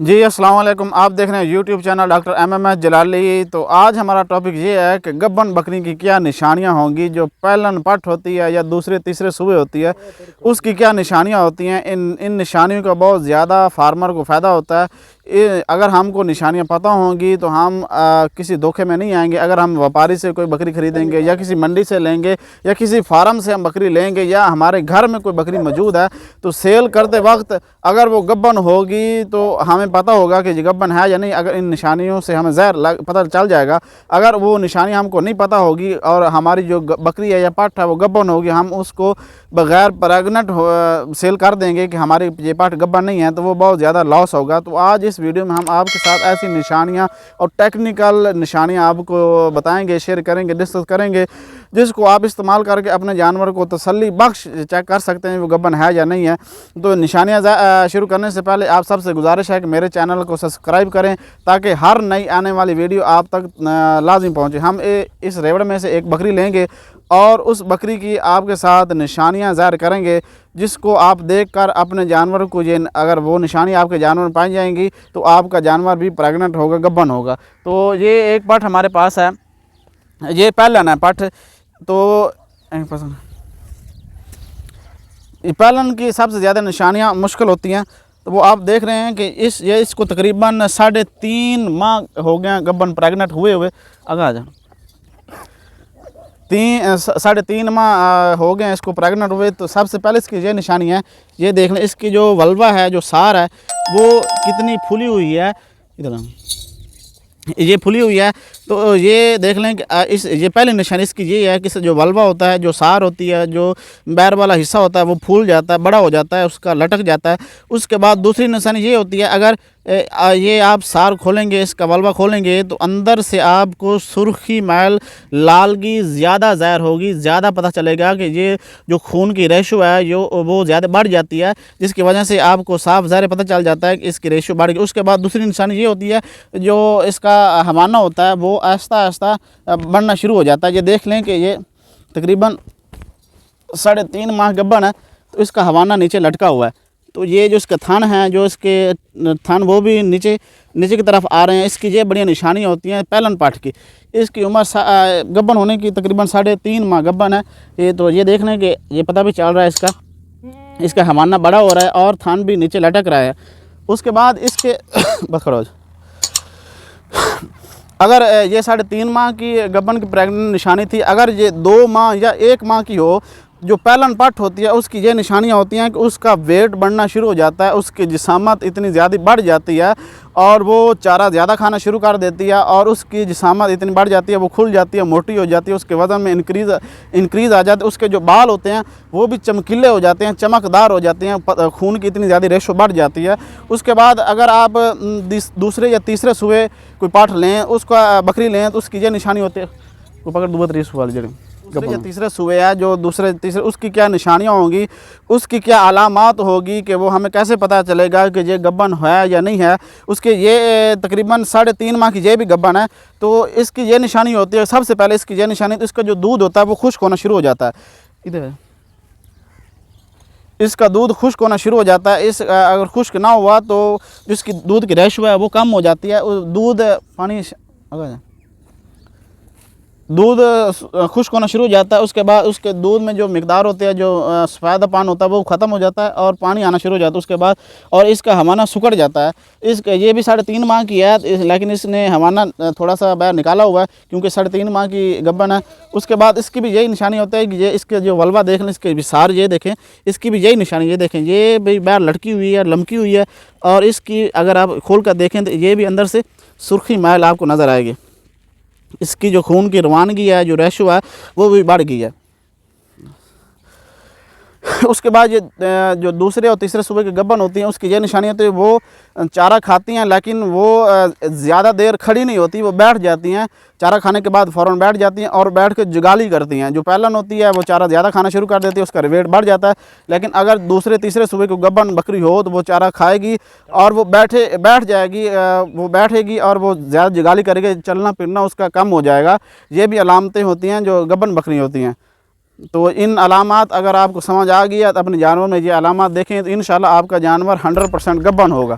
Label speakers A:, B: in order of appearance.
A: जी अस्सलाम वालेकुम। आप देख रहे हैं यूट्यूब चैनल डॉक्टर एमएमएस जलाली। तो आज हमारा टॉपिक ये है कि गब्बन बकरी की क्या निशानियां होंगी, जो पहलन पट होती है या दूसरे तीसरे सूबे होती है, उसकी क्या निशानियां होती हैं। इन निशानियों का बहुत ज़्यादा फार्मर को फ़ायदा होता है। अगर हमको निशानियां पता होंगी तो हम किसी धोखे में नहीं आएंगे। अगर हम व्यापारी से कोई बकरी ख़रीदेंगे या किसी मंडी से लेंगे या किसी फार्म से हम बकरी लेंगे या हमारे घर में कोई बकरी मौजूद है, तो सेल करते वक्त अगर वो गब्बन होगी तो हमें पता होगा कि गब्बन है या नहीं। अगर इन निशानियों से हमें पता चल जाएगा। अगर वो निशानी हमको नहीं पता होगी और हमारी जो बकरी है या पाठ है वो गब्बन होगी, हम उसको बग़ैर प्रेग्नेंट सेल कर देंगे कि हमारी ये पाठ गब्बन नहीं है, तो वो बहुत ज़्यादा लॉस होगा। तो आज इस वीडियो में हम आपके साथ ऐसी निशानियां और टेक्निकल निशानियां आपको बताएंगे, शेयर करेंगे, डिस्कस करेंगे, जिसको आप इस्तेमाल करके अपने जानवर को तसल्ली बख्श चेक कर सकते हैं वो गब्बन है या नहीं है। तो निशानियां शुरू करने से पहले आप सबसे गुजारिश है कि मेरे चैनल को सब्सक्राइब करें ताकि हर नई आने वाली वीडियो आप तक लाजिम पहुंचे। हम इस रेवड़ में से एक बकरी लेंगे और उस बकरी की आपके साथ निशानियां ज़ाहिर करेंगे, जिसको आप देखकर अपने जानवर को ये अगर वो निशानी आपके जानवर में पाई जाएंगी तो आपका जानवर भी प्रेग्नेंट होगा, गब्बन होगा। तो ये एक पठ हमारे पास है, ये पहलन है पठ। तो पहलन की सबसे ज़्यादा निशानियां मुश्किल होती हैं। तो वो आप देख रहे हैं कि इसको तकरीबन 3.5 माह हो गए गब्बन प्रेग्नेंट हुए। आगे आ जा, 3.5 माह हो गए इसको प्रेग्नेंट हुए। तो सबसे पहले इसकी ये निशानी है, ये देख लें इसकी जो वल्वा है, जो सार है, वो कितनी फुली हुई है। इधर ये फुली हुई है। तो ये देख लें कि ये पहली निशानी इसकी ये है कि जो वल्वा होता है, जो सार होती है, जो बैर वाला हिस्सा होता है, वो फूल जाता है, बड़ा हो जाता है, उसका लटक जाता है। उसके बाद दूसरी निशानी ये होती है, अगर ये आप सार खोलेंगे, इसका वल्वा खोलेंगे तो अंदर से आपको सुर्खी मैल लालगी ज़्यादा ज़ाहिर होगी। ज़्यादा पता चलेगा कि ये जो खून की रेशो है जो वो ज़्यादा बढ़ जाती है, जिसकी वजह से आपको साफ ज़ाहिर पता चल जाता है कि इसकी रेशो बढ़ गई। उसके बाद दूसरी निशानी ये होती है, जो इसका हवाना होता है वो आहिस्ता आहिस्ता बढ़ना शुरू हो जाता है। ये देख लें कि ये तकरीबन 3.5 माह गब्बन है, तो इसका हवाना नीचे लटका हुआ है। तो ये जो इसके थन हैं, जो इसके थन वो भी नीचे की तरफ आ रहे हैं। इसकी ये बढ़िया निशानी होती हैं पहलन पाठ की। इसकी उम्र गब्बन होने की तकरीबन 3.5 माह गब्बन है ये। तो ये देख लें कि ये पता भी चल रहा है इसका हवाना बड़ा हो रहा है और थन भी नीचे लटक रहा है। उसके बाद इसके बखरोज अगर ये 3.5 माह की गब्बन की प्रेग्नेंट निशानी थी, अगर ये 2 माह या 1 माह की हो, जो पहलन पट होती है उसकी ये निशानियां होती हैं कि उसका वेट बढ़ना शुरू हो जाता है, उसकी जिसामत इतनी ज़्यादा बढ़ जाती है और वो चारा ज़्यादा खाना शुरू कर देती है और उसकी जिसामत इतनी बढ़ जाती है, वो खुल जाती है, मोटी हो जाती है, उसके वज़न में इंक्रीज़ आ जाती है। उसके जो बाल होते हैं वो भी चमकीले हो जाते हैं, चमकदार हो जाते हैं, खून की इतनी ज़्यादा रेशो बढ़ जाती है। उसके बाद अगर आप दूसरे या तीसरे सूबे कोई पाठ लें, उसका बकरी लें, तो उसकी ये निशानी होती है, वो पकड़ दूसरे सूबे जड़ी दूसरे या तीसरे सूबे है, जो दूसरे तीसरे उसकी क्या निशानियां होंगी, उसकी क्या अलामात होगी कि वो हमें कैसे पता चलेगा कि ये गब्बन है या नहीं है। उसके ये तकरीबन 3.5 माह की ये भी गब्बन है। तो इसकी ये निशानी होती है, सबसे पहले इसकी ये निशानी, तो इसका जो दूध होता है वो खुश्क होना शुरू हो जाता है। इधर इसका दूध खुश्क होना शुरू हो जाता है। अगर खुश्क ना हुआ तो जिसकी दूध की रेशो है वो कम हो जाती है। दूध पानी दूध खुश्क होना शुरू हो जाता है। उसके बाद उसके दूध में जो मिकदार होते हैं, जो सफ़ेदापन होता है, वो ख़त्म हो जाता है और पानी आना शुरू हो जाता है उसके बाद, और इसका हवाना सुकड़ जाता है। ये भी 3.5 माह की है, लेकिन इसने हवाना थोड़ा सा बाहर निकाला हुआ है क्योंकि 3.5 माह की गब्बन है। उसके बाद इसकी भी यही निशानी होता है कि ये इसके जो वल्वा देख लें, इसके भी सार ये देखें, इसकी भी यही निशानी, ये देखें, ये भी बाहर लटकी हुई है, लमकी हुई है। और इसकी अगर आप खोल कर देखें तो ये भी अंदर से सुर्खी मैल आपको नज़र आएगी। इसकी जो खून की रवानगी है, जो रेशो है, वो भी बढ़ गई है। उसके बाद ये जो दूसरे और तीसरे सूबे की गब्बन होती हैं, उसकी ये निशानी होती है, वो चारा खाती हैं लेकिन वो ज़्यादा देर खड़ी नहीं होती, वो बैठ जाती हैं। चारा खाने के बाद फ़ौरन बैठ जाती हैं और बैठ के जुगाली करती हैं। जो पहलन होती है वो चारा ज़्यादा खाना शुरू कर देती है, उसका वेट बढ़ जाता है। लेकिन अगर दूसरे तीसरे सूबे की गब्बन बकरी हो तो वो चारा खाएगी और वो बैठ जाएगी, वो बैठेगी और वो ज़्यादा जुगाली करेगी, चलना फिरना उसका कम हो जाएगा। ये भी अलामतें होती हैं जो गब्बन बकरी होती हैं। तो इन अलामात अगर आपको समझ आ गया तो अपने जानवर में ये अलामात देखें तो इंशाल्लाह आपका जानवर 100% गब्बन होगा।